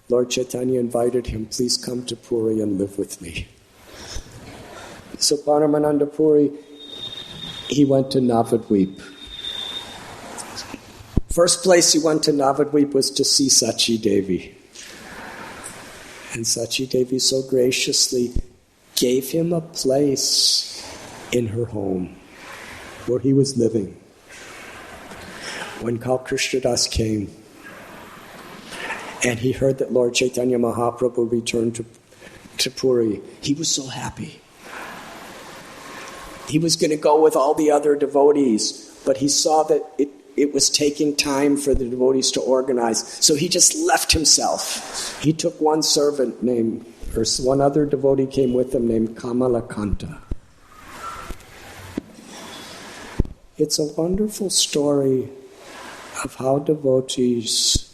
Lord Chaitanya invited him, please come to Puri and live with me. So Paramananda Puri, he went to Navadvip. First place he went to Navadvip was to see Sachi Devi. And Sachi Devi so graciously gave him a place in her home where he was living. When Kal Krishnadas came and he heard that Lord Chaitanya Mahaprabhu returned to Puri, he was so happy. He was going to go with all the other devotees, but he saw that it was taking time for the devotees to organize. So he just left himself. He took one servant one other devotee came with him named Kamalakanta. It's a wonderful story of how devotees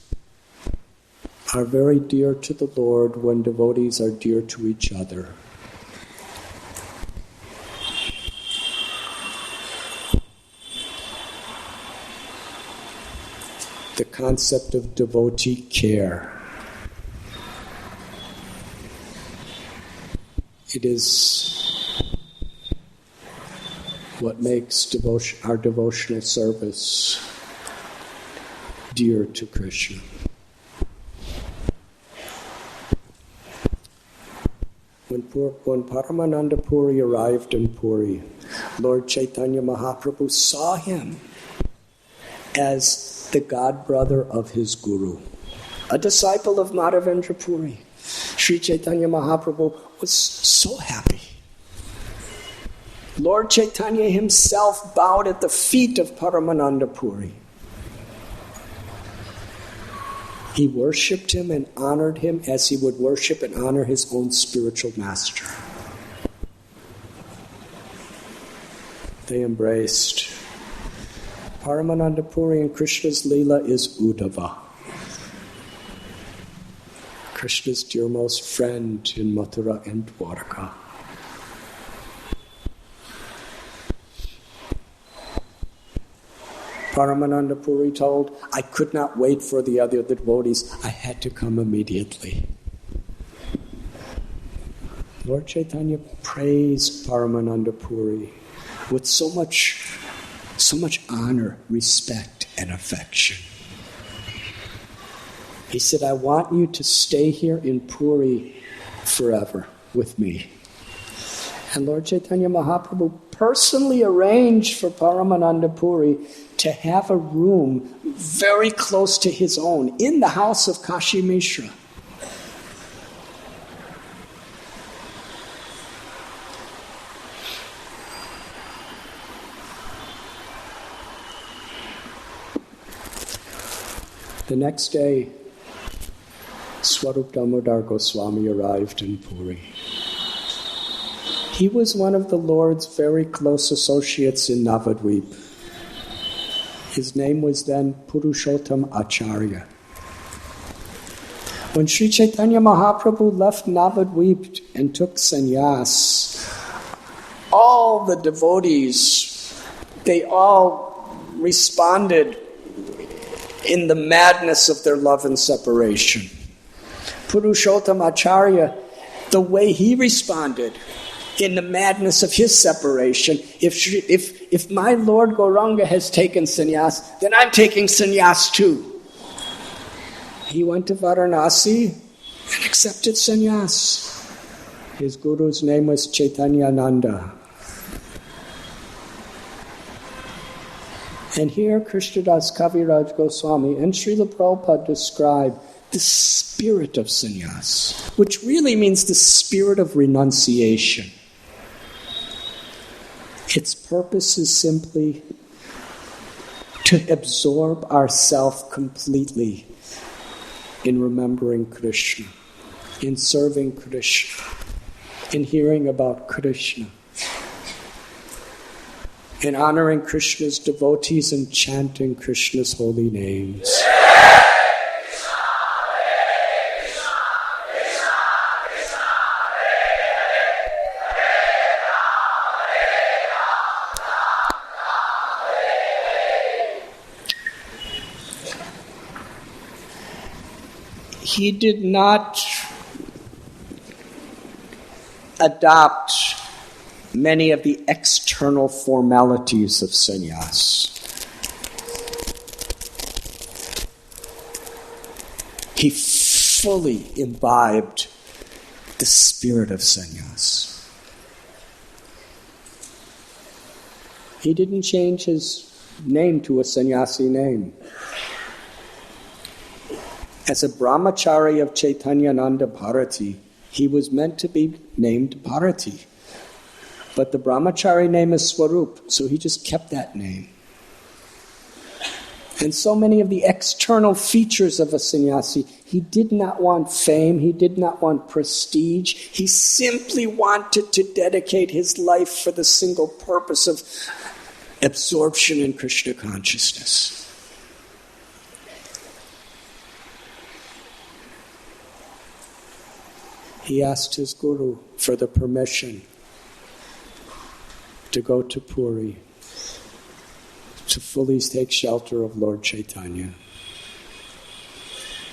are very dear to the Lord when devotees are dear to each other. The concept of devotee care. It is what makes our devotional service dear to Krishna. When Paramananda Puri arrived in Puri, Lord Chaitanya Mahaprabhu saw him as the godbrother of his guru, a disciple of Madhavendra Puri. Sri Chaitanya Mahaprabhu was so happy. Lord Chaitanya himself bowed at the feet of Paramananda Puri. He worshipped him and honored him as he would worship and honor his own spiritual master. They embraced. Paramananda Puri in Krishna's Leela is Uddhava, Krishna's dearmost friend in Mathura and Dwarka. Paramananda Puri told, I could not wait for the other devotees. I had to come immediately. Lord Chaitanya praised Paramananda Puri with so much honor, respect, and affection. He said, I want you to stay here in Puri forever with me. And Lord Chaitanya Mahaprabhu personally arranged for Paramananda Puri to have a room very close to his own in the house of Kashi Mishra. The next day, Swarup Damodar Goswami arrived in Puri. He was one of the Lord's very close associates in Navadvip. His name was then Purushottam Acharya. When Sri Chaitanya Mahaprabhu left Navadvip and took sannyas, all the devotees, they all responded in the madness of their love and separation. Purushottam Acharya, the way he responded in the madness of his separation, if my Lord Gauranga has taken sannyas, then I'm taking sannyas too. He went to Varanasi and accepted sannyas. His guru's name was Chaitanyananda. And here Krishnadas Kaviraj Goswami and Srila Prabhupada describe the spirit of sannyas, which really means the spirit of renunciation. Its purpose is simply to absorb ourself completely in remembering Krishna, in serving Krishna, in hearing about Krishna, in honoring Krishna's devotees and chanting Krishna's holy names. he did not adopt many of the external formalities of sannyas. He fully imbibed the spirit of sannyas. He didn't change his name to a sannyasi name. As a brahmachari of Chaitanyananda Bharati, he was meant to be named Bharati. But the brahmachari name is Swarup, so he just kept that name. And so many of the external features of a sannyasi, he did not want fame, he did not want prestige, he simply wanted to dedicate his life for the single purpose of absorption in Krishna consciousness. He asked his guru for the permission to go to Puri, to fully take shelter of Lord Chaitanya.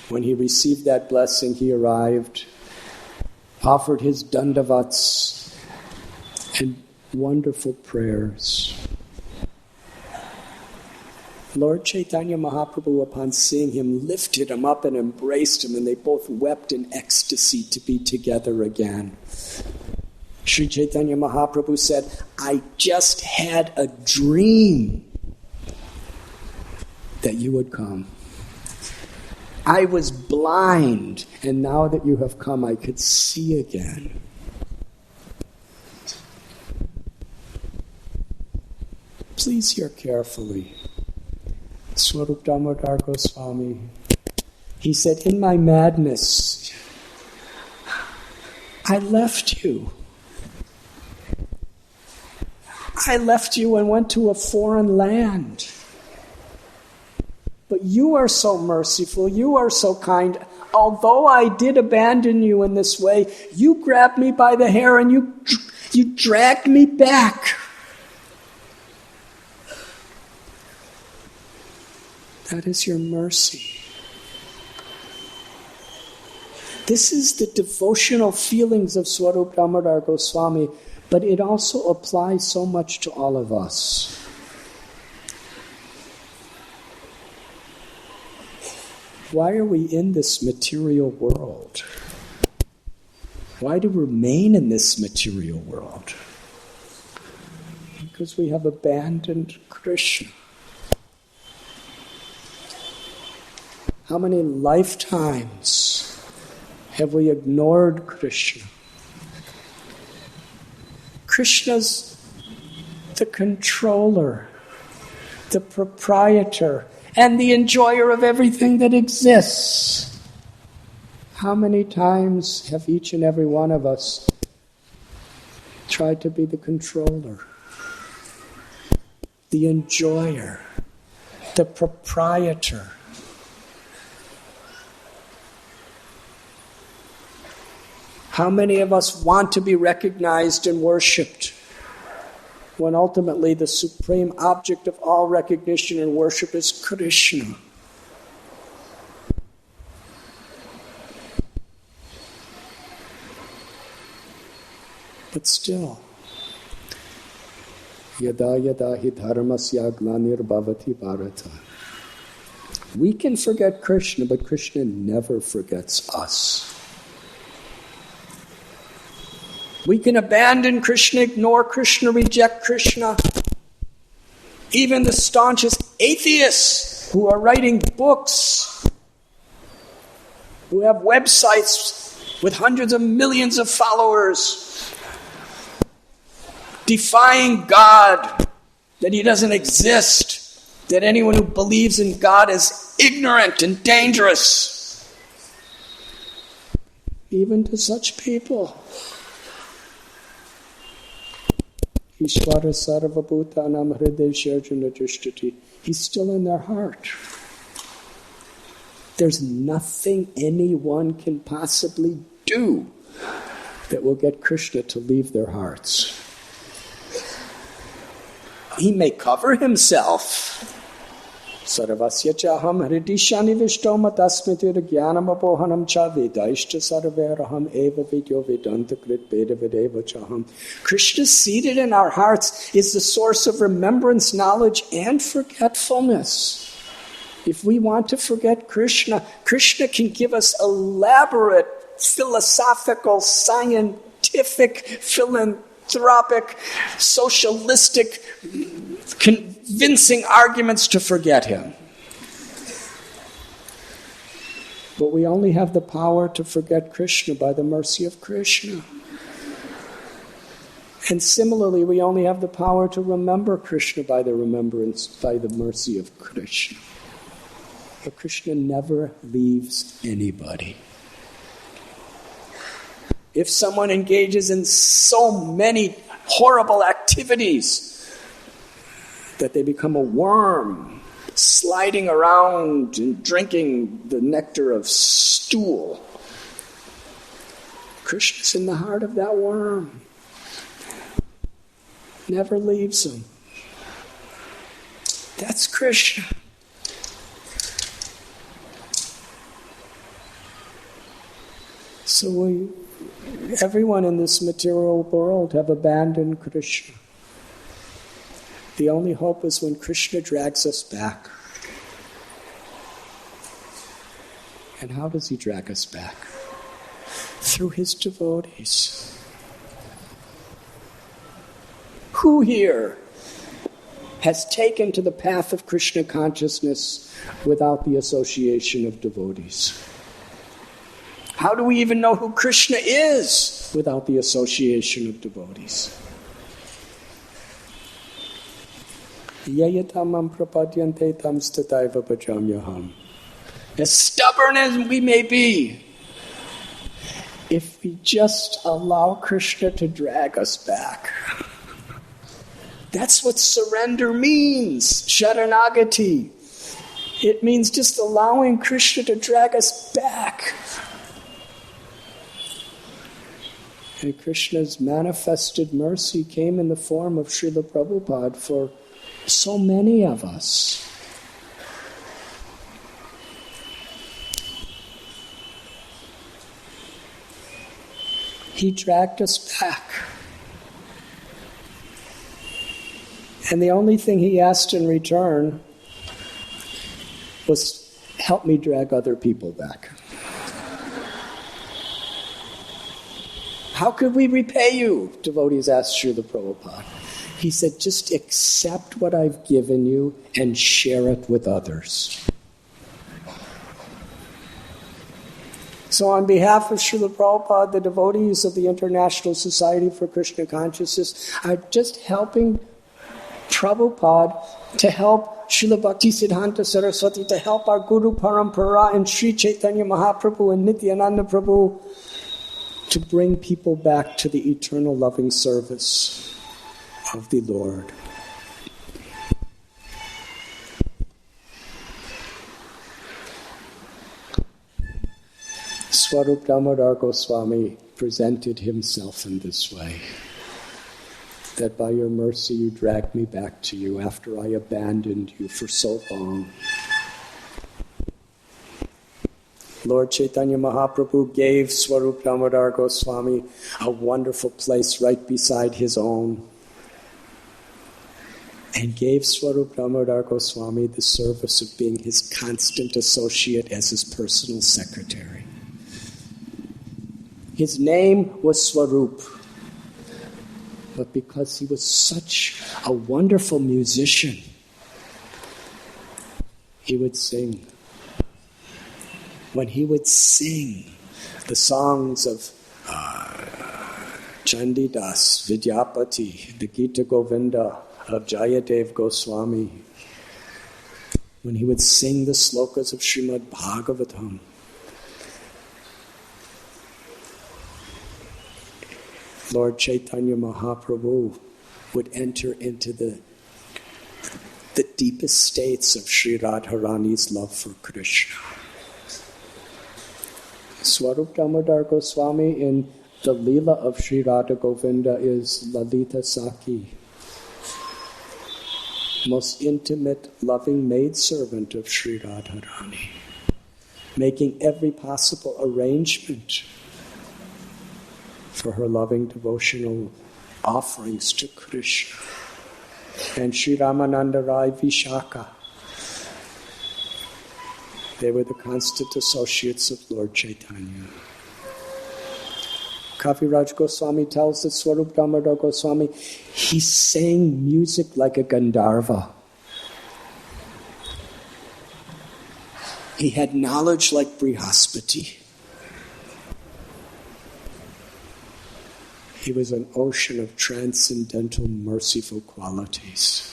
When he received that blessing, he arrived, offered his dandavats and wonderful prayers. Lord Chaitanya Mahaprabhu, upon seeing him, lifted him up and embraced him, and they both wept in ecstasy to be together again. Sri Chaitanya Mahaprabhu said, I just had a dream that you would come. I was blind, and now that you have come, I could see again. Please hear carefully. Swarup Damodar Goswami, he said, in my madness, I left you. I left you and went to a foreign land. But you are so merciful, you are so kind. Although I did abandon you in this way, you grabbed me by the hair and you dragged me back. That is your mercy. This is the devotional feelings of Swarup Damodar Goswami, but it also applies so much to all of us. Why are we in this material world? Why do we remain in this material world? Because we have abandoned Krishna. How many lifetimes have we ignored Krishna? Krishna's the controller, the proprietor, and the enjoyer of everything that exists. How many times have each and every one of us tried to be the controller, the enjoyer, the proprietor? How many of us want to be recognized and worshipped when ultimately the supreme object of all recognition and worship is Krishna? But still, yada yada hi dharmasya glanir bhavati bharata. We can forget Krishna, but Krishna never forgets us. We can abandon Krishna, ignore Krishna, reject Krishna. Even the staunchest atheists who are writing books, who have websites with hundreds of millions of followers, defying God, that He doesn't exist, that anyone who believes in God is ignorant and dangerous. Even to such people, Ishvara sarvabhutanam hridaya arjuna tishtati. He's still in their heart. There's nothing anyone can possibly do that will get Krishna to leave their hearts. He may cover himself. Sarvasya chaham hridishani vishtoma tasmitir jnanamapohanam cha vedaishcha sarveraham eva vidyo vedanta krit veda vedeva chaham. Krishna seated in our hearts is the source of remembrance, knowledge, and forgetfulness. If we want to forget Krishna, Krishna can give us elaborate, philosophical, scientific, philanthropic, socialistic, convincing arguments to forget him. But we only have the power to forget Krishna by the mercy of Krishna. And similarly, we only have the power to remember Krishna by the mercy of Krishna. But Krishna never leaves anybody. If someone engages in so many horrible activities that they become a worm, sliding around and drinking the nectar of stool, Krishna's in the heart of that worm. Never leaves him. That's Krishna. So everyone in this material world have abandoned Krishna. The only hope is when Krishna drags us back. And how does he drag us back? Through his devotees. Who here has taken to the path of Krishna consciousness without the association of devotees? How do we even know who Krishna is without the association of devotees? As stubborn as we may be, if we just allow Krishna to drag us back, that's what surrender means, Sharanagati. It means just allowing Krishna to drag us back. And Krishna's manifested mercy came in the form of Srila Prabhupada for so many of us. He dragged us back. And the only thing he asked in return was, help me drag other people back. How could we repay you? Devotees asked Srila Prabhupada. He said, just accept what I've given you and share it with others. So on behalf of Srila Prabhupada, the devotees of the International Society for Krishna Consciousness are just helping Prabhupada to help Srila Bhaktisiddhanta Saraswati, to help our Guru Parampara and Sri Chaitanya Mahaprabhu and Nityananda Prabhu to bring people back to the eternal loving service of the Lord. Swarup Damodar Goswami presented himself in this way, that by your mercy you dragged me back to you after I abandoned you for so long. Lord Chaitanya Mahaprabhu gave Swarup Damodar Goswami a wonderful place right beside his own, and gave Swarup Damodar Goswami the service of being his constant associate as his personal secretary. His name was Swarup, but because he was such a wonderful musician, he would sing. When he would sing the songs of Chandidas, Vidyapati, the Gita Govinda of Jayadev Goswami, when he would sing the slokas of Srimad Bhagavatam, Lord Chaitanya Mahaprabhu would enter into the deepest states of Sri Radharani's love for Krishna. Swarup Damodar Goswami in the Leela of Sri Radha Govinda is Lalita Saki. most intimate, loving maidservant of Sri Radharani, making every possible arrangement for her loving devotional offerings to Krishna. And Sri Ramananda Rai Vishaka, they were the constant associates of Lord Chaitanya. Kaviraj Goswami tells that Swarup Damodar Goswami, he sang music like a Gandharva. He had knowledge like Brihaspati. He was an ocean of transcendental, merciful qualities.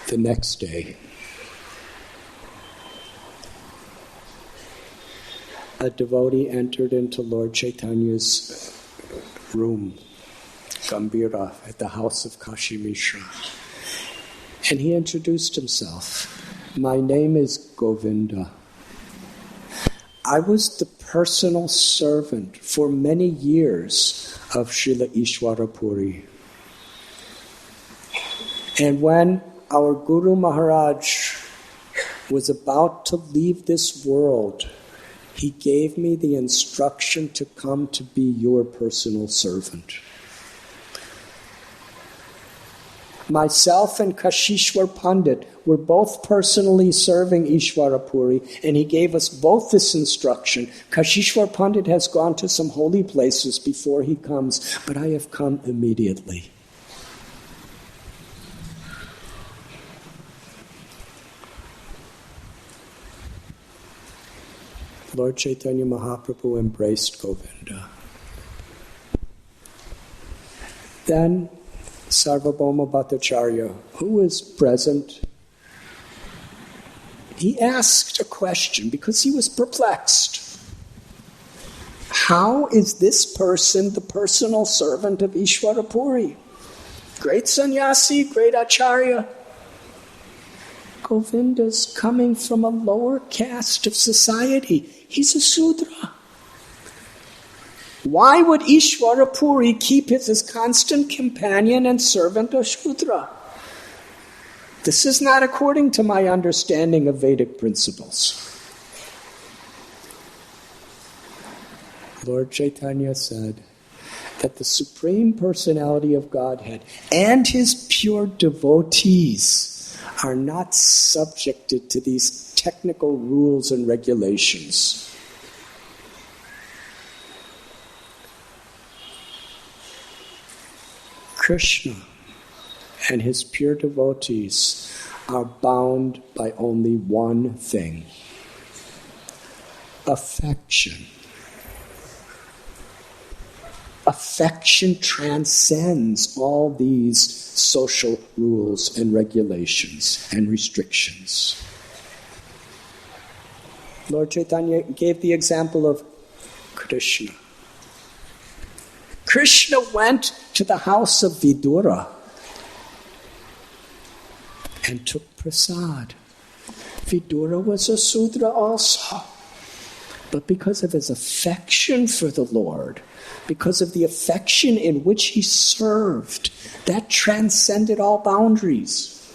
The next day, a devotee entered into Lord Chaitanya's room, Gambhira, at the house of Kashi Mishra. And he introduced himself. My name is Govinda. I was the personal servant for many years of Srila Yatra Puri. And when our Guru Maharaj was about to leave this world, he gave me the instruction to come to be your personal servant. Myself and Kashishwar Pandit were both personally serving Ishwara Puri, and he gave us both this instruction. Kashishwar Pandit has gone to some holy places before he comes, but I have come immediately. Lord Chaitanya Mahaprabhu embraced Govinda. Then Sarvabhauma Bhattacharya, who was present, he asked a question because he was perplexed. How is this person the personal servant of Ishwara Puri? Great sannyasi, great acharya. Govinda's coming from a lower caste of society. He's a Sudra. Why would Ishwara Puri keep his constant companion and servant a Shudra? This is not according to my understanding of Vedic principles. Lord Chaitanya said that the Supreme Personality of Godhead and his pure devotees are not subjected to these technical rules and regulations. Krishna and his pure devotees are bound by only one thing: affection. Affection transcends all these social rules and regulations and restrictions. Lord Chaitanya gave the example of Krishna. Krishna went to the house of Vidura and took prasad. Vidura was a Sudra also. But because of his affection for the Lord, because of the affection in which he served, that transcended all boundaries.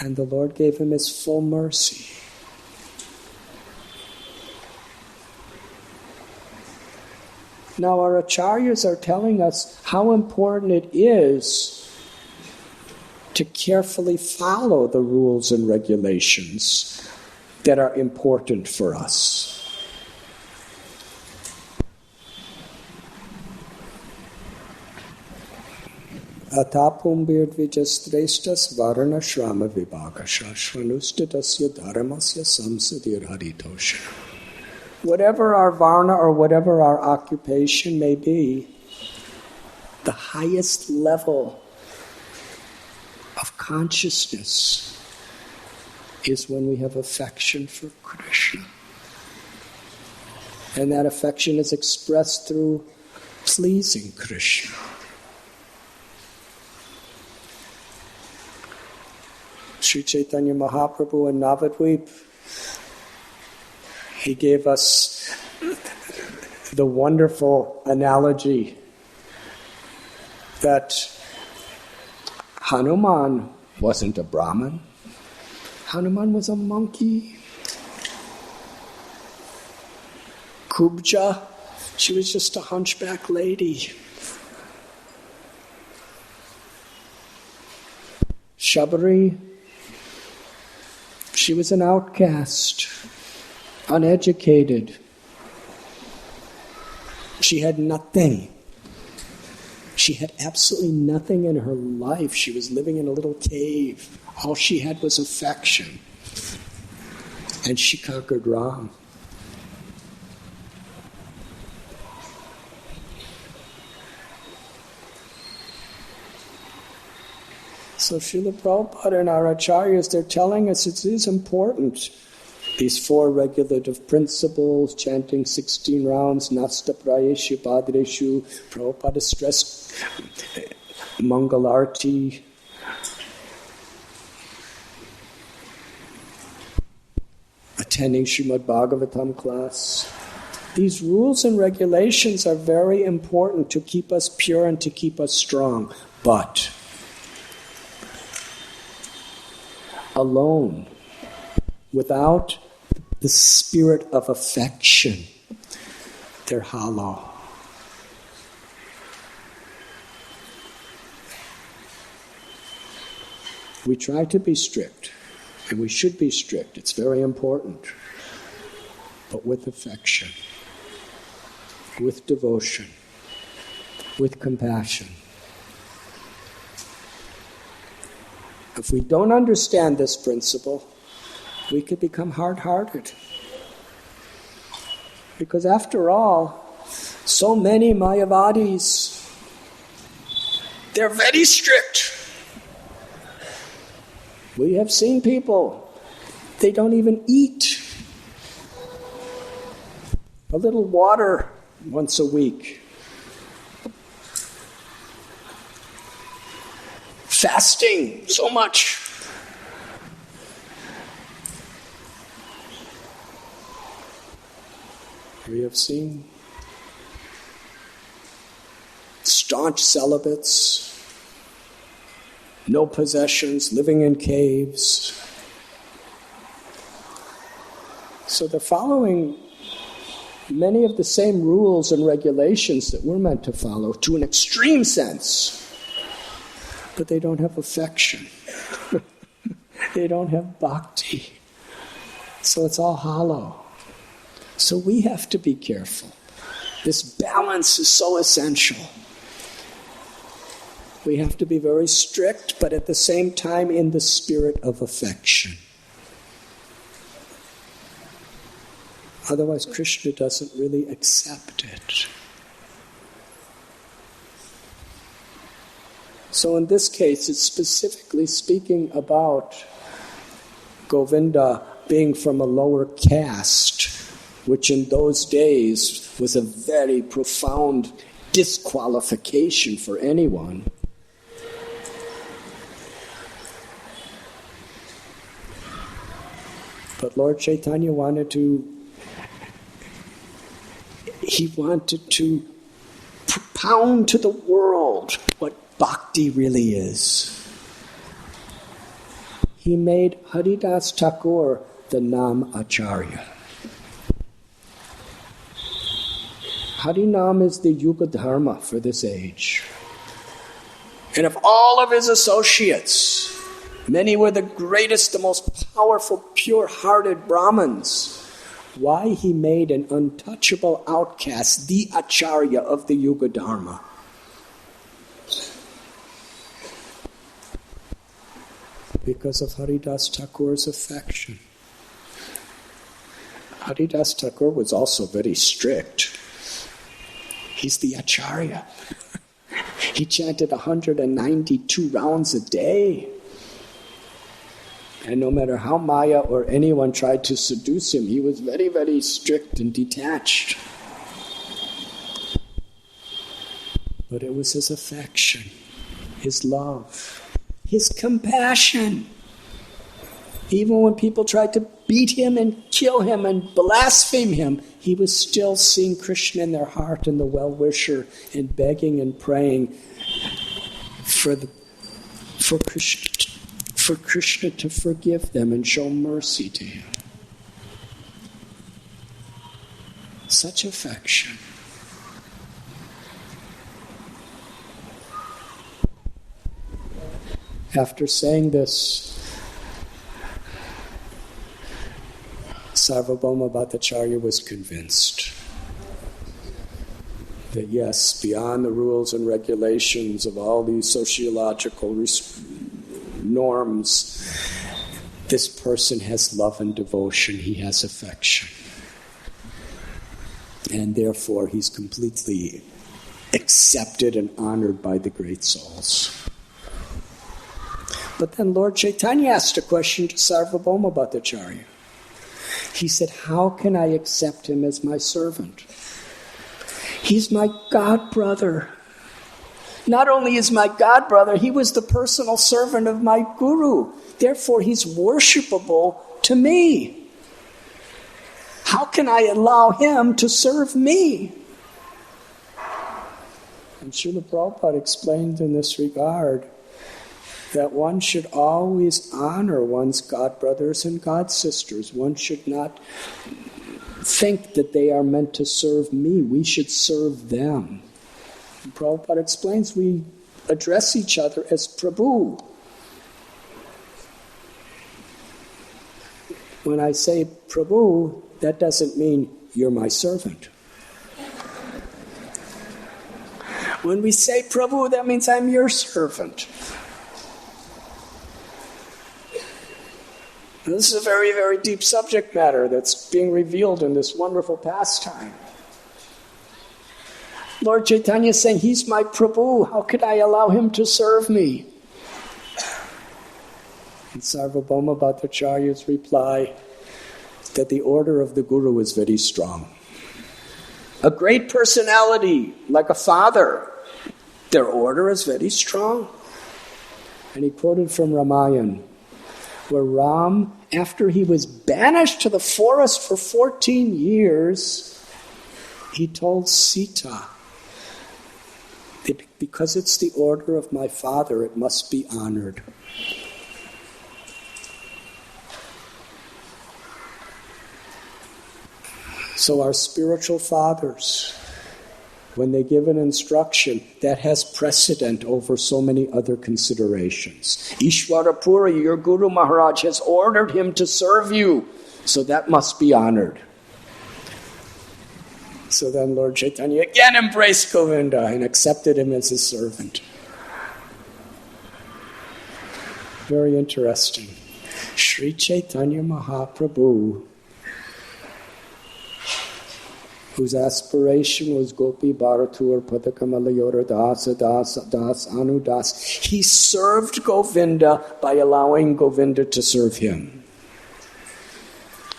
And the Lord gave him his full mercy. Now our acharyas are telling us how important it is to carefully follow the rules and regulations that are important for us. Atapum birdvijastrestas varana shrama vibhakasha shvanustitasya dharmasya samsadir haritosha. Whatever our varna or whatever our occupation may be, the highest level of consciousness is when we have affection for Krishna. And that affection is expressed through pleasing Krishna. Sri Chaitanya Mahaprabhu in Navadvip, he gave us the wonderful analogy that Hanuman wasn't a Brahmin. Hanuman was a monkey. Kubja, she was just a hunchback lady. Shabari, she was an outcast, uneducated. She had nothing. She had absolutely nothing in her life. She was living in a little cave. All she had was affection. And she conquered Ram. So Srila Prabhupada and our acharyas, they're telling us it is important. These 4 regulative principles, chanting 16 rounds, nasta prayeshu padreshu, Prabhupada stressed Mangalarti, attending Srimad Bhagavatam class. These rules and regulations are very important to keep us pure and to keep us strong. But alone, without the spirit of affection, they're hollow. We try to be strict, and we should be strict. It's very important. But with affection, with devotion, with compassion. If we don't understand this principle, we could become hard-hearted. Because after all, so many Mayavadis, they're very strict. We have seen people, they don't even eat. A little water once a week. Fasting so much. We have seen staunch celibates, no possessions, living in caves. So they're following many of the same rules and regulations that we're meant to follow to an extreme sense. But they don't have affection. They don't have bhakti. So it's all hollow. So we have to be careful. This balance is so essential. We have to be very strict, but at the same time in the spirit of affection. Otherwise, Krishna doesn't really accept it. So in this case, it's specifically speaking about Govinda being from a lower caste, which in those days was a very profound disqualification for anyone. But Lord Chaitanya wanted to propound to the world what bhakti really is. He made Haridas Thakur the Nam Acharya. Harinam is the Yuga Dharma for this age. And of all of his associates, many were the greatest, the most powerful, pure-hearted Brahmins. Why he made an untouchable outcast the Acharya of the Yuga Dharma? Because of Haridas Thakur's affection. Haridas Thakur was also very strict. He's the Acharya. He chanted 192 rounds a day. And no matter how Maya or anyone tried to seduce him, he was very, very strict and detached. But it was his affection, his love, his compassion. Even when people tried to beat him and kill him and blaspheme him, he was still seeing Krishna in their heart and the well-wisher and begging and praying, for Krishna to forgive them and show mercy to him. Such affection. After saying this, Sarvabhauma Bhattacharya was convinced that yes, beyond the rules and regulations of all these sociological norms, this person has love and devotion, he has affection. And therefore he's completely accepted and honored by the great souls. But then Lord Chaitanya asked a question to Sarvabhauma Bhattacharya. He said, how can I accept him as my servant? He's my god brother. Not only is my god brother, he was the personal servant of my guru. Therefore, he's worshipable to me. How can I allow him to serve me? And Srila Prabhupada explained in this regard that one should always honor one's god brothers and god sisters. One should not think that they are meant to serve me. We should serve them. And Prabhupada explains we address each other as Prabhu. When I say Prabhu, that doesn't mean you're my servant. When we say Prabhu, that means I'm your servant. This is a very, very deep subject matter that's being revealed in this wonderful pastime. Lord Chaitanya is saying, he's my Prabhu. How could I allow him to serve me? And Sarvabhauma Bhattacharya's reply that the order of the Guru is very strong. A great personality, like a father, their order is very strong. And he quoted from Ramayana, where Ram, after he was banished to the forest for 14 years, he told Sita that because it's the order of my father, it must be honored. So our spiritual fathers, when they give an instruction, that has precedent over so many other considerations. Yatra Puri, your Guru Maharaj, has ordered him to serve you, so that must be honored. So then Lord Chaitanya again embraced Govinda and accepted him as his servant. Very interesting. Sri Chaitanya Mahaprabhu, whose aspiration was Gopi Bharatur Padakamalayora Dasa Das Das Anu Das. He served Govinda by allowing Govinda to serve him.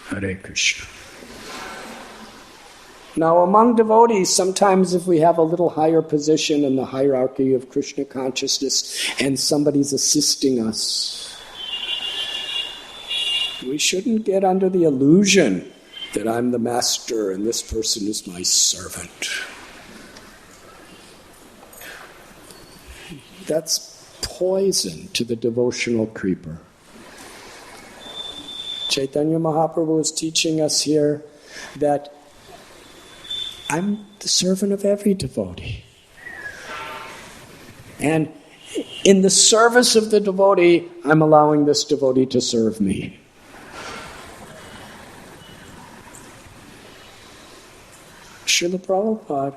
Hare Krishna. Now among devotees, sometimes if we have a little higher position in the hierarchy of Krishna consciousness and somebody's assisting us, we shouldn't get under the illusion that I'm the master and this person is my servant. That's poison to the devotional creeper. Chaitanya Mahaprabhu is teaching us here that I'm the servant of every devotee. And in the service of the devotee, I'm allowing this devotee to serve me. Srila Prabhupada,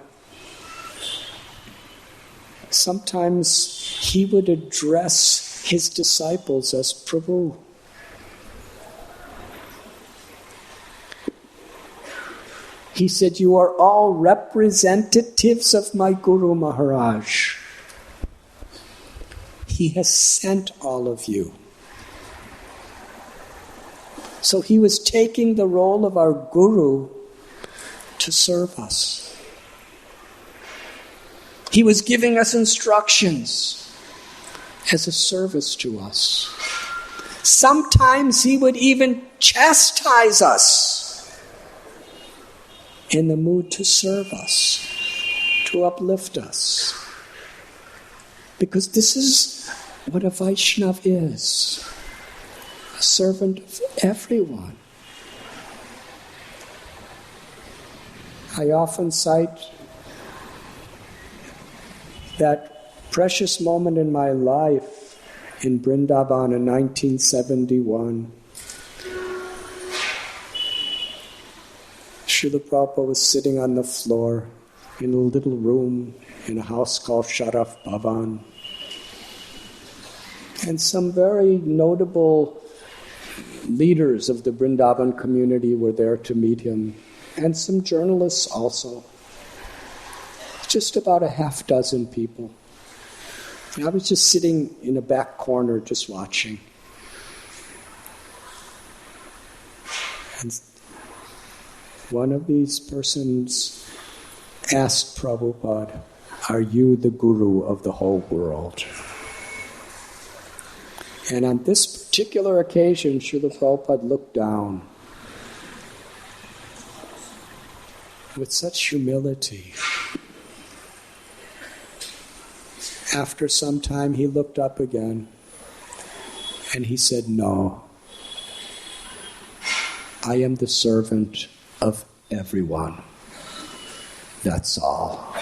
sometimes he would address his disciples as Prabhu. He said, you are all representatives of my Guru Maharaj. He has sent all of you. So he was taking the role of our Guru to serve us. He was giving us instructions as a service to us. Sometimes he would even chastise us in the mood to serve us, to uplift us. Because this is what a Vaishnava is. A servant of everyone. I often cite that precious moment in my life in Vrindavan in 1971. Srila Prabhupada was sitting on the floor in a little room in a house called Sharaf Bhavan. And some very notable leaders of the Vrindavan community were there to meet him, and some journalists also. Just about a half dozen people. And I was just sitting in a back corner just watching. And one of these persons asked Prabhupada, "Are you the guru of the whole world?" And on this particular occasion, Srila Prabhupada looked down with such humility. After some time, he looked up again and he said, "No, I am the servant of everyone. That's all."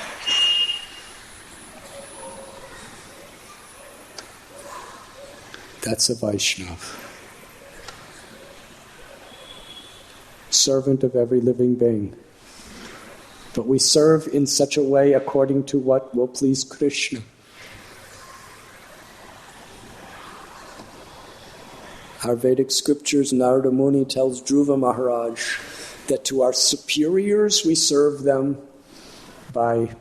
That's a Vaishnava. Servant of every living being. But we serve in such a way according to what will please Krishna. Our Vedic scriptures, Narada Muni tells Dhruva Maharaj that to our superiors we serve them by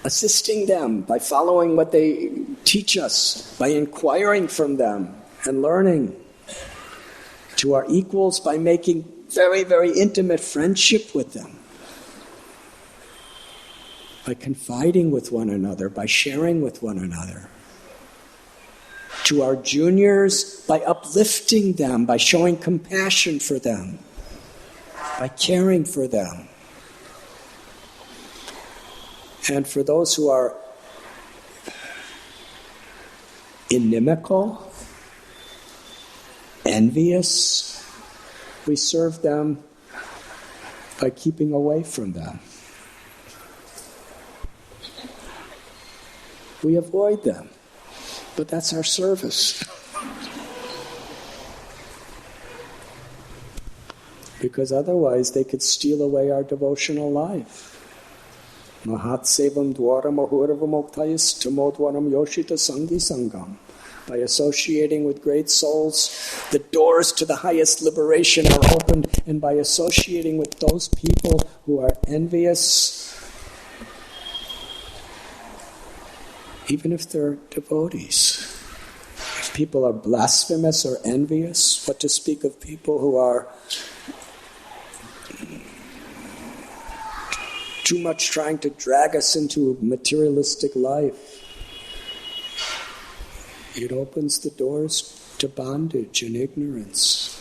assisting them, by following what they teach us, by inquiring from them and learning. To our equals by making very, very intimate friendship with them, by confiding with one another, by sharing with one another. To our juniors, by uplifting them, by showing compassion for them, by caring for them. And for those who are inimical, envious, we serve them by keeping away from them. We avoid them, but that's our service. Because otherwise they could steal away our devotional life. Mahat sevam dwaram ahuravam oktayas tamodwaram yoshita sangi sangam. By associating with great souls, the doors to the highest liberation are opened, and by associating with those people who are envious, even if they're devotees. If people are blasphemous or envious, what to speak of people who are too much trying to drag us into a materialistic life. It opens the doors to bondage and ignorance.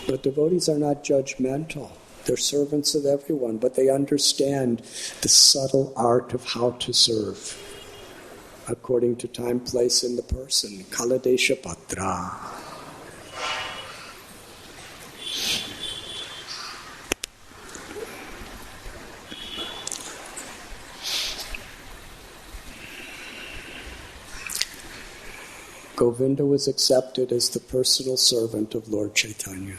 But devotees are not judgmental. They're servants of everyone, but they understand the subtle art of how to serve according to time, place, and the person. Kaladesha Patra. Govinda was accepted as the personal servant of Lord Chaitanya.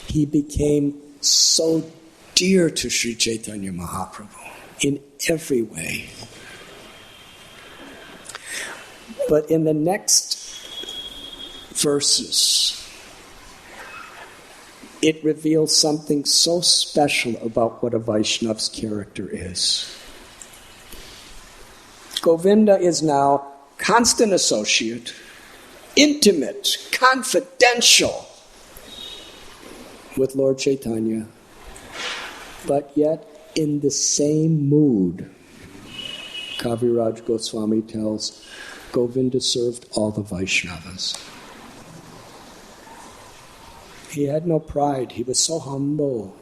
He became so dear to Sri Chaitanya Mahaprabhu in every way. But in the next verses, it reveals something so special about what a Vaishnava's character is. Govinda is now constant associate, intimate, confidential with Lord Chaitanya, but yet in the same mood. Kaviraj Goswami tells, Govinda served all the Vaishnavas. He had no pride. He was so humble.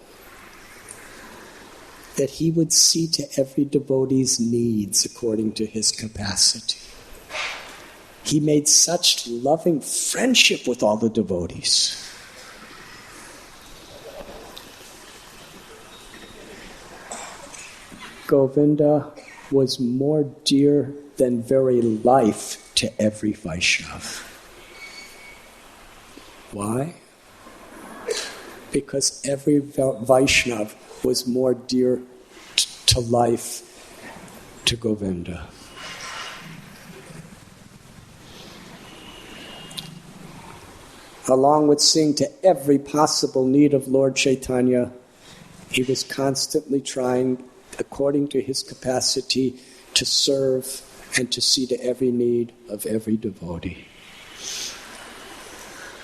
that he would see to every devotee's needs according to his capacity. He made such loving friendship with all the devotees. Govinda was more dear than very life to every Vaishnava. Why? Because every Vaishnava was more dear to life to Govinda. Along with seeing to every possible need of Lord Chaitanya, he was constantly trying, according to his capacity, to serve and to see to every need of every devotee.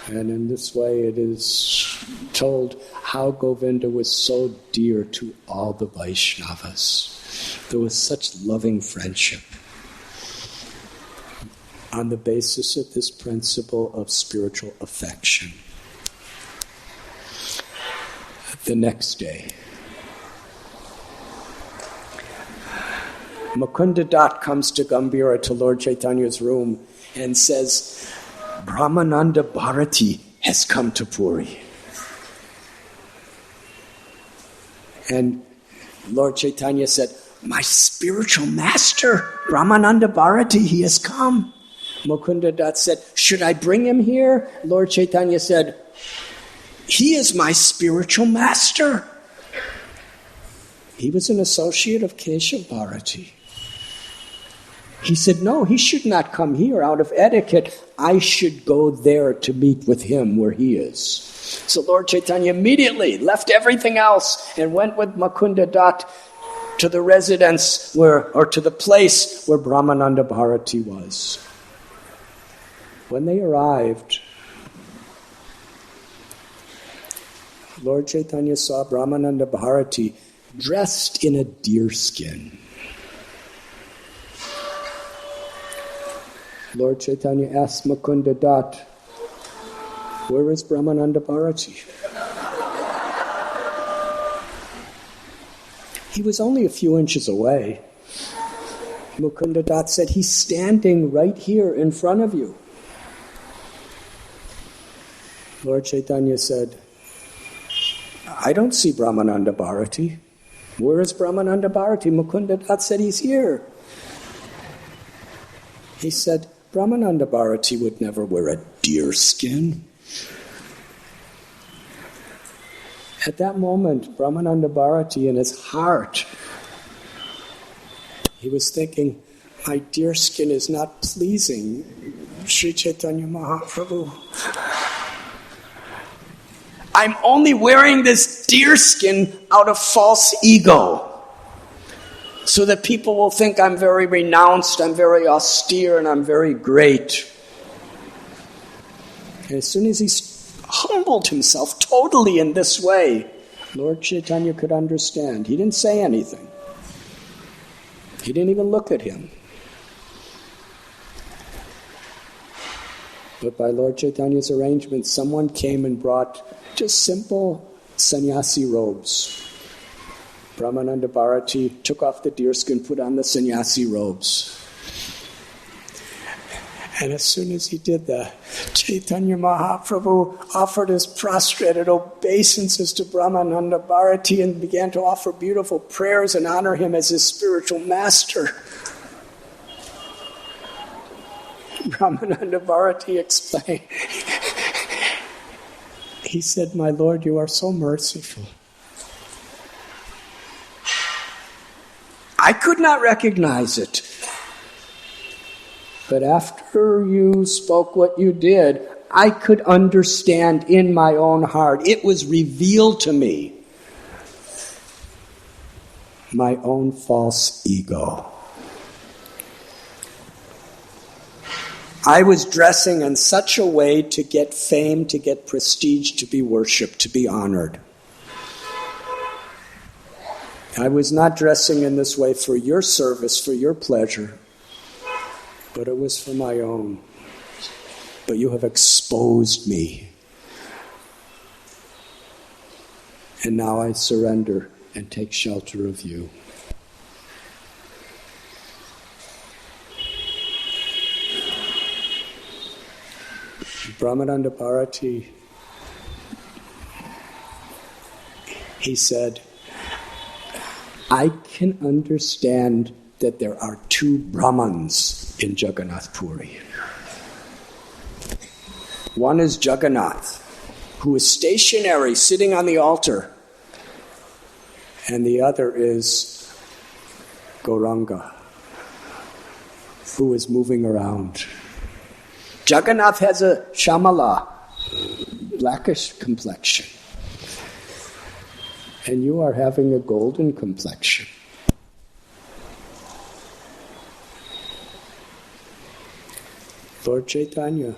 And in this way it is told how Govinda was so dear to all the Vaishnavas. There was such loving friendship on the basis of this principle of spiritual affection. The next day, Mukunda Dutt comes to Gambhira, to Lord Chaitanya's room, and says, Brahmananda Bharati has come to Puri. And Lord Chaitanya said, my spiritual master, Brahmananda Bharati, he has come. Mukunda Dutt said, should I bring him here? Lord Chaitanya said, he is my spiritual master. He was an associate of Keshav Bharati. He said, no, he should not come here out of etiquette. I should go there to meet with him where he is. So Lord Chaitanya immediately left everything else and went with Mukunda Dutt to the residence or to the place where Brahmananda Bharati was. When they arrived, Lord Chaitanya saw Brahmananda Bharati dressed in a deer skin. Lord Chaitanya asked Mukunda Dutt, where is Brahmananda Bharati? He was only a few inches away. Mukunda Dutt said, he's standing right here in front of you. Lord Chaitanya said, I don't see Brahmananda Bharati. Where is Brahmananda Bharati? Mukunda Dutt said, he's here. He said, Brahmananda Bharati would never wear a deer skin. At that moment, Brahmananda Bharati, in his heart, he was thinking, my deer skin is not pleasing Sri Chaitanya Mahaprabhu. I'm only wearing this deer skin out of false ego, so that people will think I'm very renounced, I'm very austere, and I'm very great. And as soon as he humbled himself totally in this way, Lord Chaitanya could understand. He didn't say anything. He didn't even look at him. But by Lord Chaitanya's arrangement, someone came and brought just simple sannyasi robes. Brahmananda Bharati took off the deerskin, put on the sannyasi robes. And as soon as he did that, Chaitanya Mahaprabhu offered his prostrated obeisances to Brahmananda Bharati and began to offer beautiful prayers and honor him as his spiritual master. Brahmananda Bharati explained, he said, my Lord, you are so merciful. I could not recognize it. But after you spoke what you did, I could understand in my own heart. It was revealed to me. My own false ego. I was dressing in such a way to get fame, to get prestige, to be worshipped, to be honored. I was not dressing in this way for your service, for your pleasure, but it was for my own. But you have exposed me. And now I surrender and take shelter of you. Brahmananda Bharati, he said, I can understand that there are two Brahmans in Jagannath Puri. One is Jagannath, who is stationary, sitting on the altar, and the other is Gauranga, who is moving around. Jagannath has a shamala, blackish complexion, and you are having a golden complexion. Lord Chaitanya,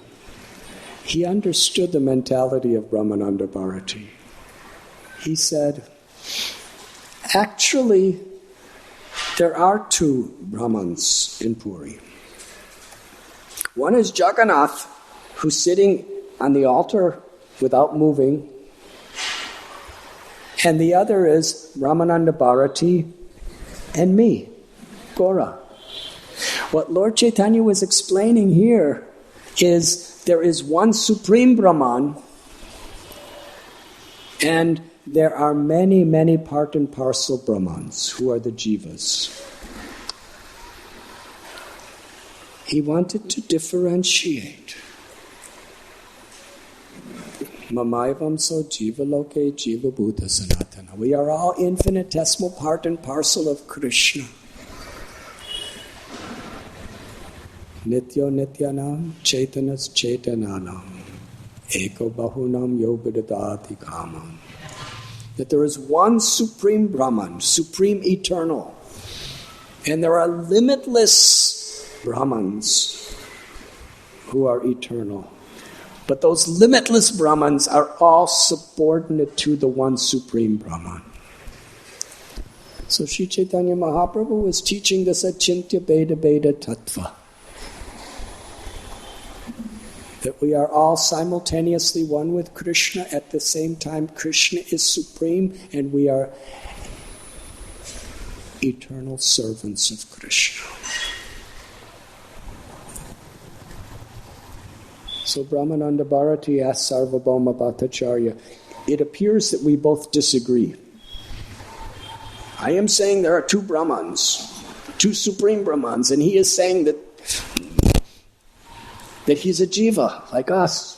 he understood the mentality of Brahmananda Bharati. He said, actually, there are two Brahmans in Puri. One is Jagannath, who's sitting on the altar without moving, and the other is Brahmananda Bharati and me, Gora. What Lord Chaitanya was explaining here is there is one Supreme Brahman, and there are many, many part and parcel Brahmans who are the Jivas. He wanted to differentiate. Mamaivam so jiva loke jiva buddha sanatana. We are all infinitesimal part and parcel of Krishna. Nityo nityanam chaitanas chaitananam eko bahunam yobidadati kamam. That there is one Supreme Brahman, Supreme Eternal, and there are limitless Brahmans who are eternal. But those limitless Brahmans are all subordinate to the one Supreme Brahman. So Sri Chaitanya Mahaprabhu was teaching this Achintya Beda Beda Tattva. That we are all simultaneously one with Krishna. At the same time, Krishna is supreme and we are eternal servants of Krishna. So Brahmananda Bharati asked Sarvabhauma Bhattacharya, it appears that we both disagree. I am saying there are two Brahmans, two Supreme Brahmans, and he is saying that he's a jiva, like us.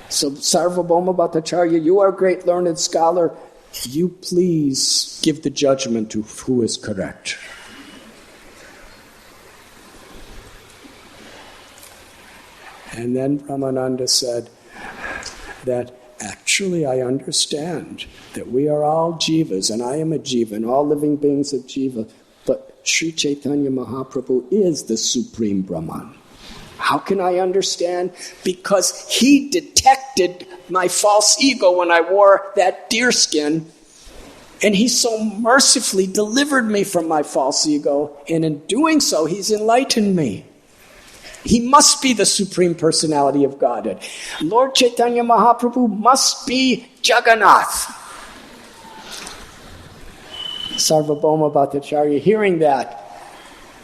So Sarvabhauma Bhattacharya, you are a great learned scholar. You please give the judgment to who is correct. And then Brahmananda said that actually I understand that we are all jivas, and I am a jiva, and all living beings are jiva, but Sri Chaitanya Mahaprabhu is the Supreme Brahman. How can I understand? Because he detected my false ego when I wore that deerskin, and he so mercifully delivered me from my false ego, and in doing so, he's enlightened me. He must be the Supreme Personality of Godhead. Lord Chaitanya Mahaprabhu must be Jagannath. Sarvabhauma Bhattacharya, hearing that,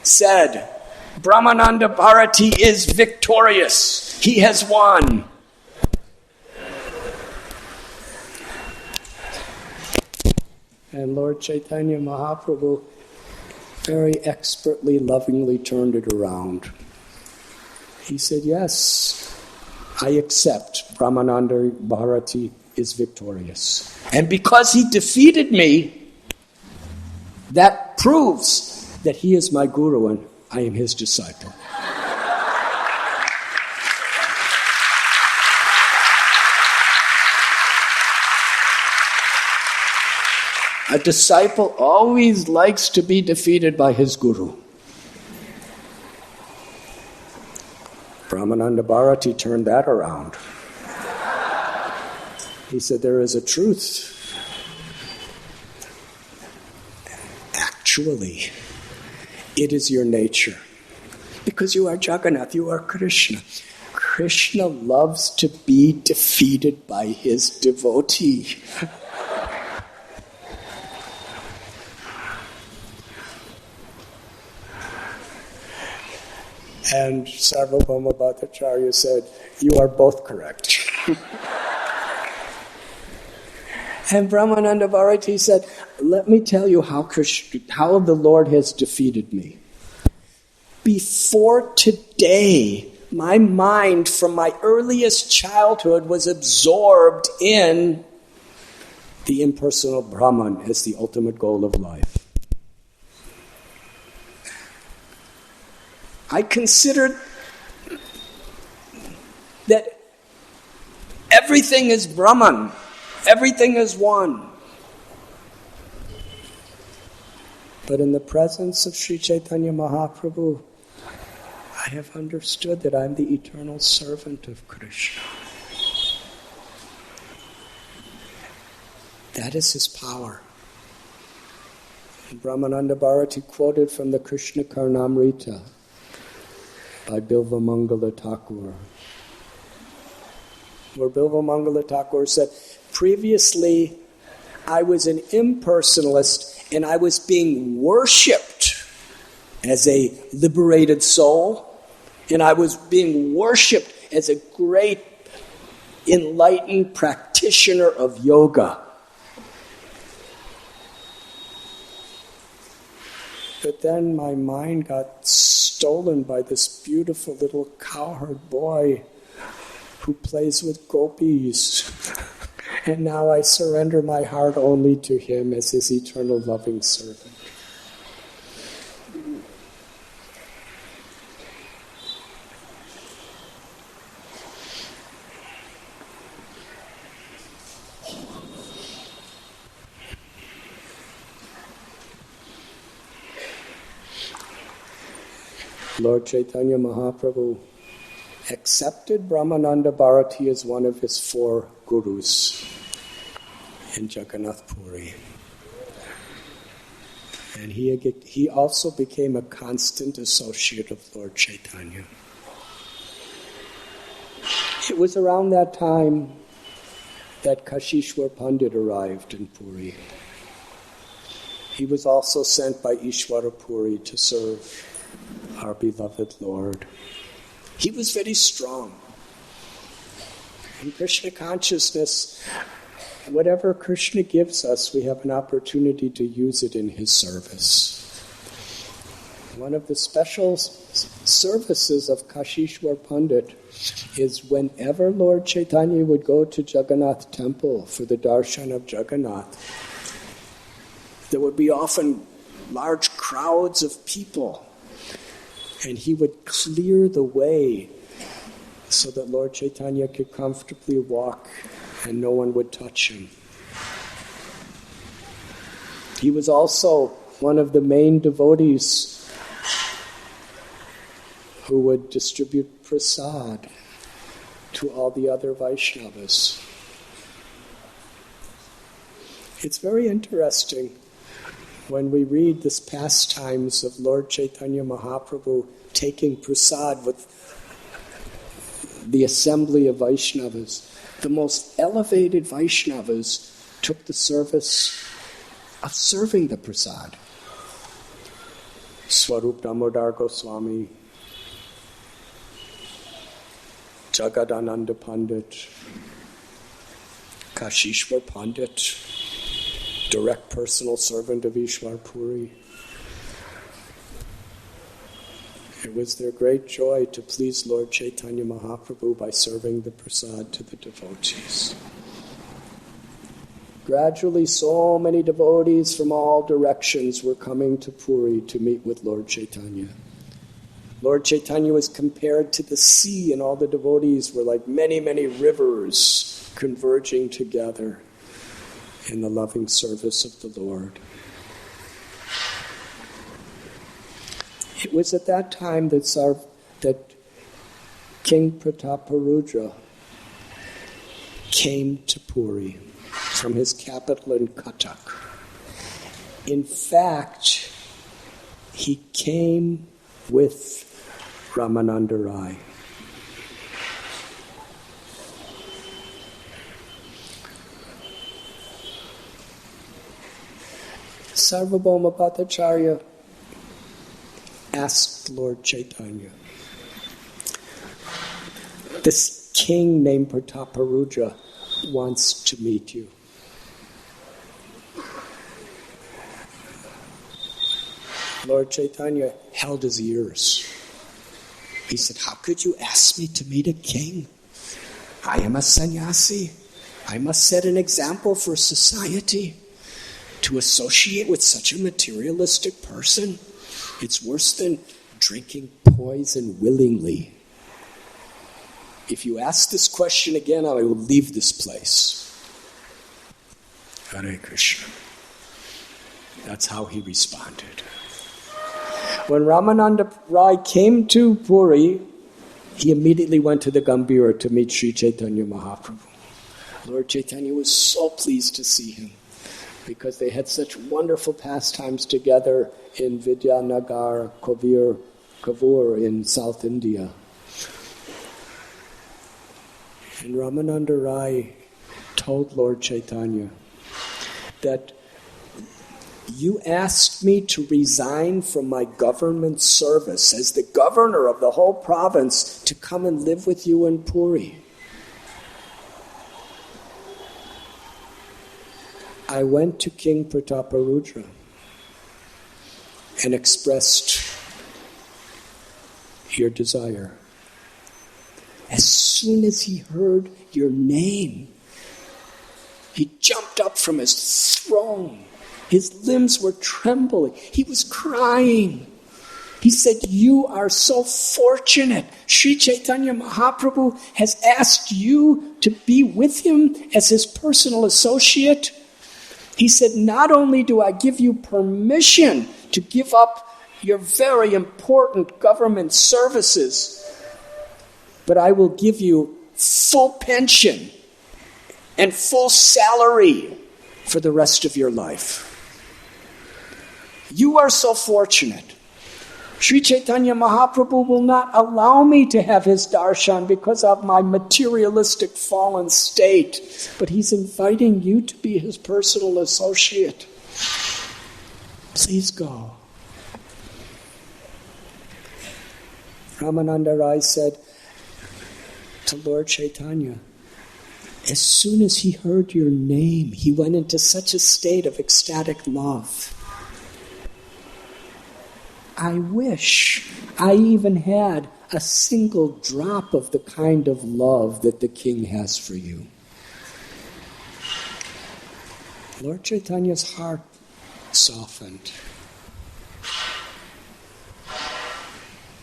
said, Brahmananda Bharati is victorious. He has won. And Lord Chaitanya Mahaprabhu very expertly, lovingly turned it around. He said, yes, I accept Brahmananda Bharati is victorious. And because he defeated me, that proves that he is my guru and I am his disciple. A disciple always likes to be defeated by his guru. Brahmananda Bharati turned that around. He said, there is a truth. Actually, it is your nature. Because you are Jagannath, you are Krishna. Krishna loves to be defeated by his devotee. And Sarvabhauma Bhattacharya said, "You are both correct." And Brahmananda Bharati said, "Let me tell you how the Lord has defeated me. Before today, my mind from my earliest childhood was absorbed in the impersonal Brahman as the ultimate goal of life. I considered that everything is Brahman, everything is one. But in the presence of Sri Chaitanya Mahaprabhu, I have understood that I'm the eternal servant of Krishna. That is his power." And Brahmananda Bharati quoted from the Krishna Karnamrita by Bilva Mangala Thakur, where Bilva Mangala Thakur said, "Previously, I was an impersonalist and I was being worshipped as a liberated soul, and I was being worshipped as a great enlightened practitioner of yoga. But then my mind got stolen by this beautiful little cowherd boy who plays with gopis. And now I surrender my heart only to him as his eternal loving servant." Lord Chaitanya Mahaprabhu accepted Brahmananda Bharati as one of his 4 gurus in Jagannath Puri. And he also became a constant associate of Lord Chaitanya. It was around that time that Kashishwar Pandit arrived in Puri. He was also sent by Ishwara Puri to serve our beloved Lord. He was very strong. In Krishna consciousness, whatever Krishna gives us, we have an opportunity to use it in his service. One of the special services of Kashishwar Pandit is whenever Lord Chaitanya would go to Jagannath temple for the darshan of Jagannath, there would be often large crowds of people, and he would clear the way so that Lord Chaitanya could comfortably walk and no one would touch him. He was also one of the main devotees who would distribute prasad to all the other Vaishnavas. It's very interesting when we read the pastimes of Lord Chaitanya Mahaprabhu taking prasad with the assembly of Vaishnavas. The most elevated Vaishnavas took the service of serving the prasad. Swarup Damodar Goswami, Jagadananda Pandit, Kashishwar Pandit, direct personal servant of Ishwar Puri. It was their great joy to please Lord Chaitanya Mahaprabhu by serving the prasad to the devotees. Gradually, so many devotees from all directions were coming to Puri to meet with Lord Chaitanya. Lord Chaitanya was compared to the sea, and all the devotees were like many, many rivers converging together in the loving service of the Lord. It was at that time that King Prataparudra came to Puri from his capital in Cuttack. In fact, he came with Ramananda Rai. Sarvabhauma Bhattacharya asked Lord Chaitanya, This king named Prataparudra wants to meet you. Lord Chaitanya held his ears. He said, how could you ask me to meet a king? I am a sannyasi. I must set an example for society. To associate with such a materialistic person, it's worse than drinking poison willingly. If you ask this question again, I will leave this place. Hare Krishna. That's how he responded. When Ramananda Rai came to Puri, he immediately went to the Gambhira to meet Sri Chaitanya Mahaprabhu. Lord Chaitanya was so pleased to see him because they had such wonderful pastimes together in Vidyanagar, Kavur in South India. And Ramananda Rai told Lord Chaitanya that you asked me to resign from my government service as the governor of the whole province to come and live with you in Puri. I went to King Prataparudra and expressed your desire. As soon as he heard your name, he jumped up from his throne. His limbs were trembling. He was crying. He said, you are so fortunate. Sri Chaitanya Mahaprabhu has asked you to be with him as his personal associate. He said, not only do I give you permission to give up your very important government services, but I will give you full pension and full salary for the rest of your life. You are so fortunate. Sri Chaitanya Mahaprabhu will not allow me to have his darshan because of my materialistic fallen state, but he's inviting you to be his personal associate. Please go. Ramananda Rai said to Lord Chaitanya, as soon as he heard your name, he went into such a state of ecstatic love. I wish I even had a single drop of the kind of love that the king has for you. Lord Chaitanya's heart softened.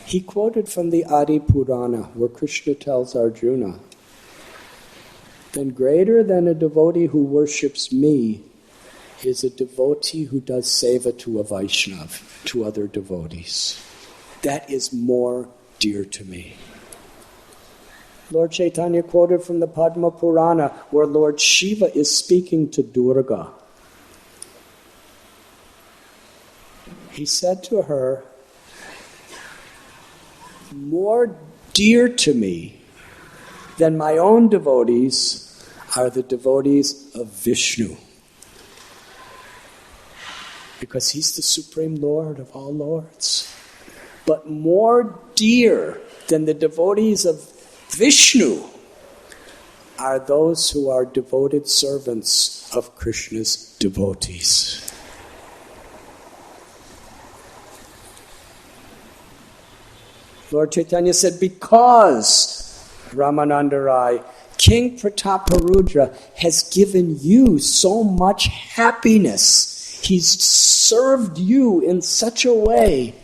He quoted from the Adi Purana, where Krishna tells Arjuna, then greater than a devotee who worships me is a devotee who does seva to a Vaishnav, to other devotees. That is more dear to me. Lord Chaitanya quoted from the Padma Purana, where Lord Shiva is speaking to Durga. He said to her, more dear to me than my own devotees are the devotees of Vishnu. Because he's the Supreme Lord of all lords. But more dear than the devotees of Vishnu are those who are devoted servants of Krishna's devotees. Lord Chaitanya said, because Ramananda Rai, King Prataparudra has given you so much happiness, he's served you in such a way,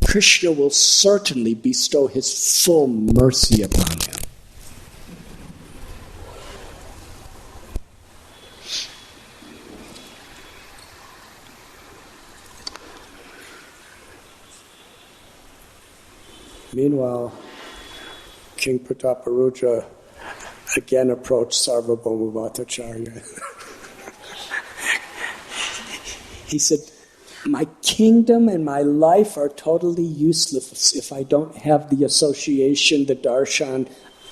Krishna will certainly bestow his full mercy upon him. Meanwhile, King Prataparudra again approached Sarvabhauma Bhattacharya. He said, my kingdom and my life are totally useless if I don't have the association, the darshan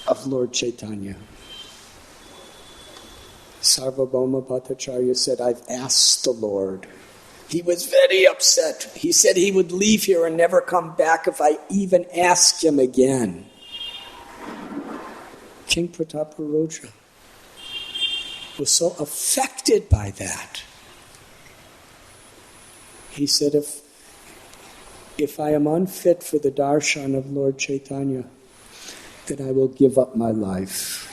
of Lord Chaitanya. Sarvabhauma Bhattacharya said, I've asked the Lord. He was very upset. He said he would leave here and never come back if I even asked him again. King Prataparudra was so affected by that. He said, if I am unfit for the darshan of Lord Chaitanya, then I will give up my life.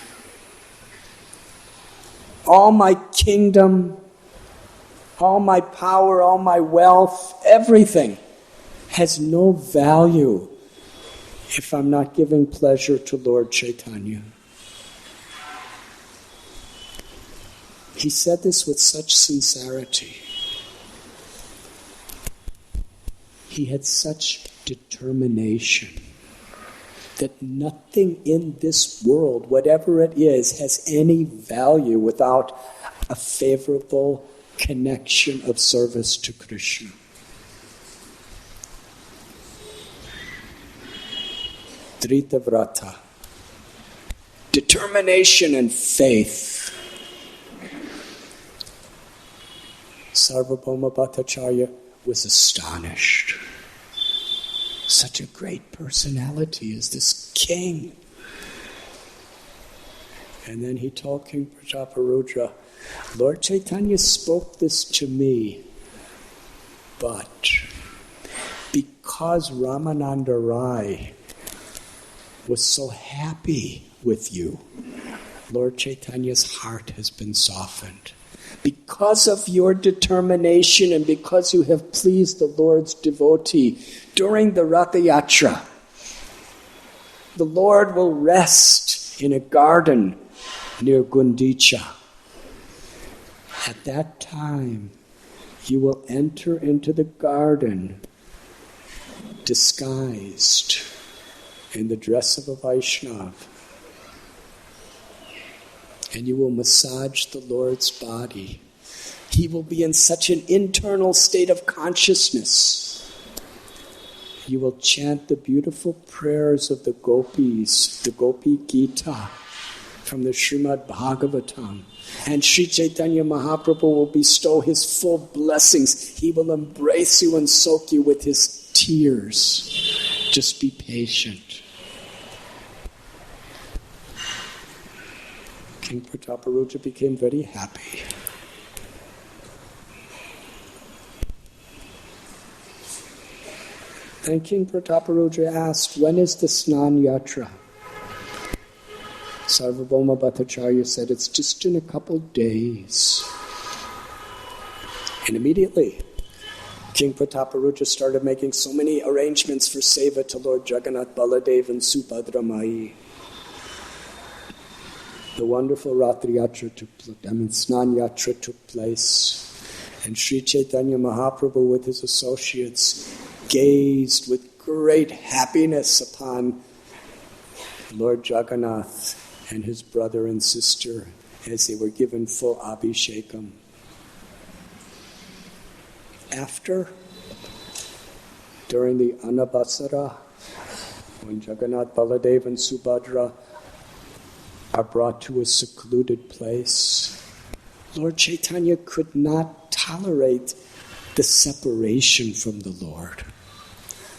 All my kingdom, all my power, all my wealth, everything has no value if I'm not giving pleasure to Lord Chaitanya. He said this with such sincerity. He had such determination that nothing in this world, whatever it is, has any value without a favorable connection of service to Krishna. Dritavrata. Determination and faith. Sarvabhauma Bhattacharya was astonished. Such a great personality is this king. And then he told King Prataparudra, Lord Chaitanya spoke this to me, but because Ramananda Rai was so happy with you, Lord Chaitanya's heart has been softened. Because of your determination and because you have pleased the Lord's devotee during the Yatra Yatra, the Lord will rest in a garden near Gundicha. At that time, you will enter into the garden disguised in the dress of a Vaishnava. And you will massage the Lord's body. He will be in such an internal state of consciousness. You will chant the beautiful prayers of the gopis, the Gopi Gita from the Srimad Bhagavatam. And Sri Chaitanya Mahaprabhu will bestow his full blessings. He will embrace you and soak you with his tears. Just be patient. King Prataparudra became very happy. And King Prataparudra asked, when is the Snan Yatra? Sarvabhauma Bhattacharya said, it's just in a couple days. And immediately, King Prataparudra started making so many arrangements for seva to Lord Jagannath, Baladev and Subhadra Mai. The wonderful Snan Yatra took place. And Sri Chaitanya Mahaprabhu with his associates gazed with great happiness upon Lord Jagannath and his brother and sister as they were given full abhishekam. After, during the Annavasara, when Jagannath, Baladev and Subhadra are brought to a secluded place, Lord Chaitanya could not tolerate the separation from the Lord.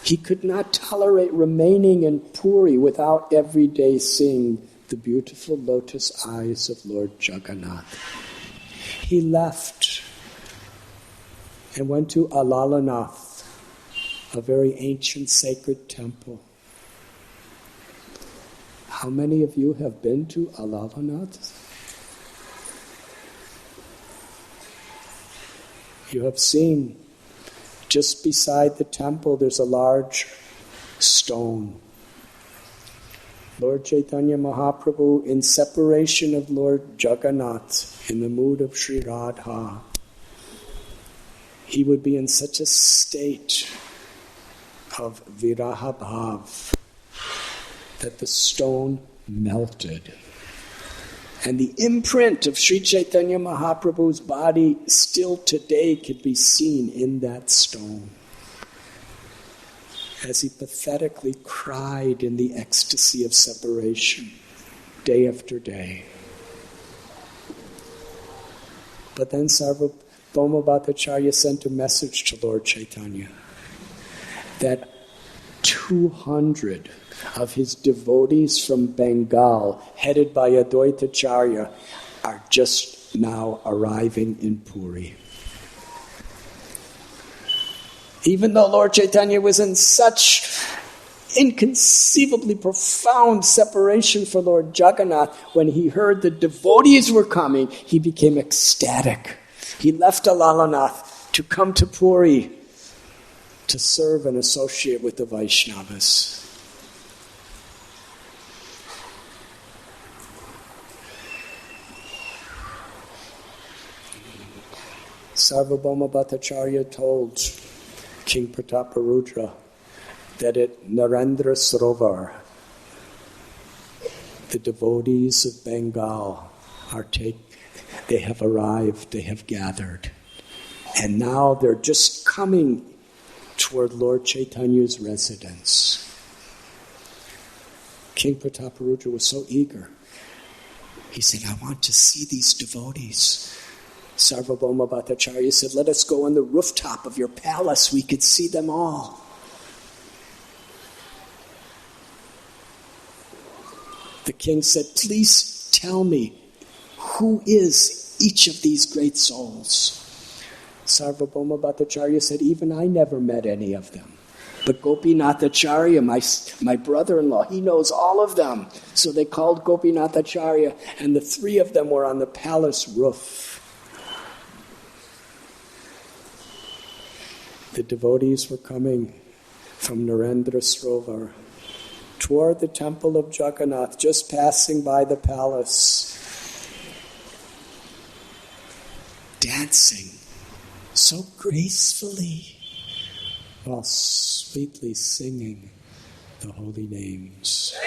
He could not tolerate remaining in Puri without every day seeing the beautiful lotus eyes of Lord Jagannath. He left and went to Alalanath, a very ancient sacred temple. How many of you have been to Alalanath? You have seen, just beside the temple, there's a large stone. Lord Chaitanya Mahaprabhu, in separation of Lord Jagannath, in the mood of Sri Radha, he would be in such a state of viraha bhav that the stone melted. And the imprint of Sri Chaitanya Mahaprabhu's body still today could be seen in that stone, as he pathetically cried in the ecstasy of separation, day after day. But then Sarvabhauma Bhattacharya sent a message to Lord Chaitanya that 200 of his devotees from Bengal, headed by Advaitacharya, are just now arriving in Puri. Even though Lord Chaitanya was in such inconceivably profound separation for Lord Jagannath, when he heard the devotees were coming, he became ecstatic. He left Alalanath to come to Puri to serve and associate with the Vaishnavas. Sarvabhauma Bhattacharya told King Prataparudra that at Narendra Sarovar, the devotees of Bengal they have arrived, they have gathered. And now they're just coming toward Lord Chaitanya's residence. King Prataparudra was so eager. He said, I want to see these devotees. Sarvabhauma Bhattacharya said, let us go on the rooftop of your palace. We could see them all. The king said, please tell me, who is each of these great souls? Sarvabhauma Bhattacharya said, even I never met any of them. But Gopinathacharya, my brother-in-law, he knows all of them. So they called Gopinathacharya, and the three of them were on the palace roof. The devotees were coming from Narendra Sarovar toward the temple of Jagannath, just passing by the palace, dancing so gracefully while sweetly singing the holy names.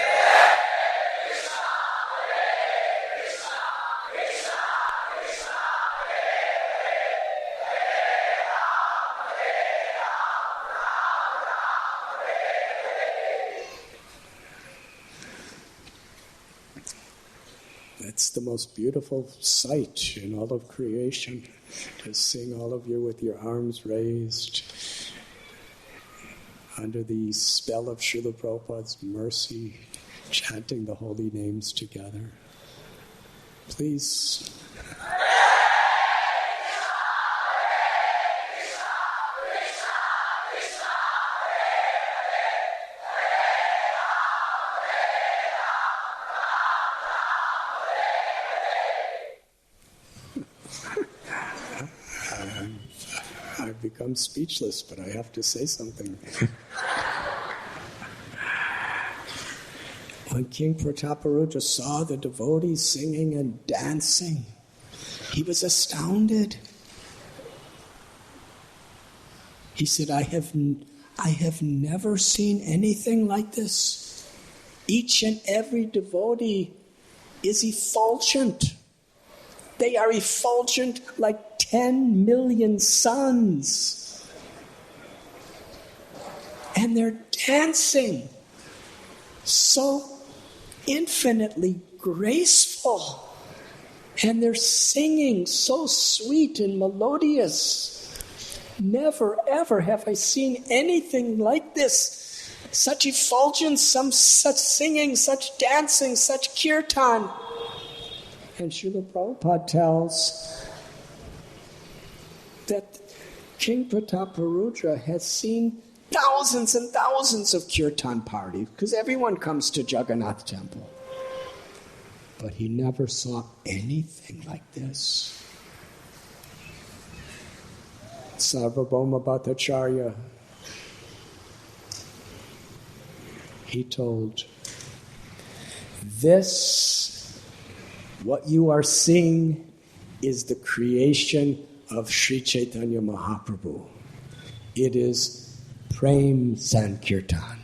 It's the most beautiful sight in all of creation, to sing all of you with your arms raised under the spell of Srila Prabhupada's mercy, chanting the holy names together. Please. I've become speechless, but I have to say something. When King Prataparudra saw the devotees singing and dancing, he was astounded. He said, I have never seen anything like this. Each and every devotee is effulgent. They are effulgent like 10 million suns. And they're dancing so infinitely graceful. And they're singing so sweet and melodious. Never, ever have I seen anything like this. Such effulgence, such singing, such dancing, such kirtan. And Srila Prabhupada tells that King Prataparudra has seen thousands and thousands of kirtan parties, because everyone comes to Jagannath Temple. But he never saw anything like this. Sarvabhauma Bhattacharya, he told, what you are seeing is the creation of Sri Chaitanya Mahaprabhu. It is Prem Sankirtan.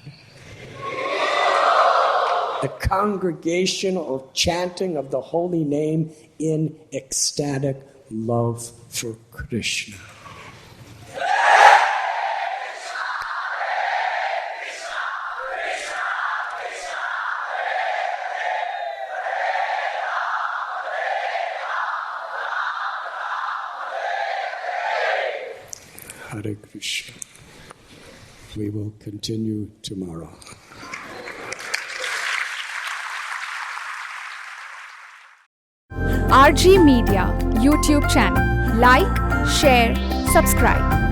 The congregational chanting of the holy name in ecstatic love for Krishna. Hare Krishna. We will continue tomorrow. RG Media YouTube channel. Like, share, subscribe.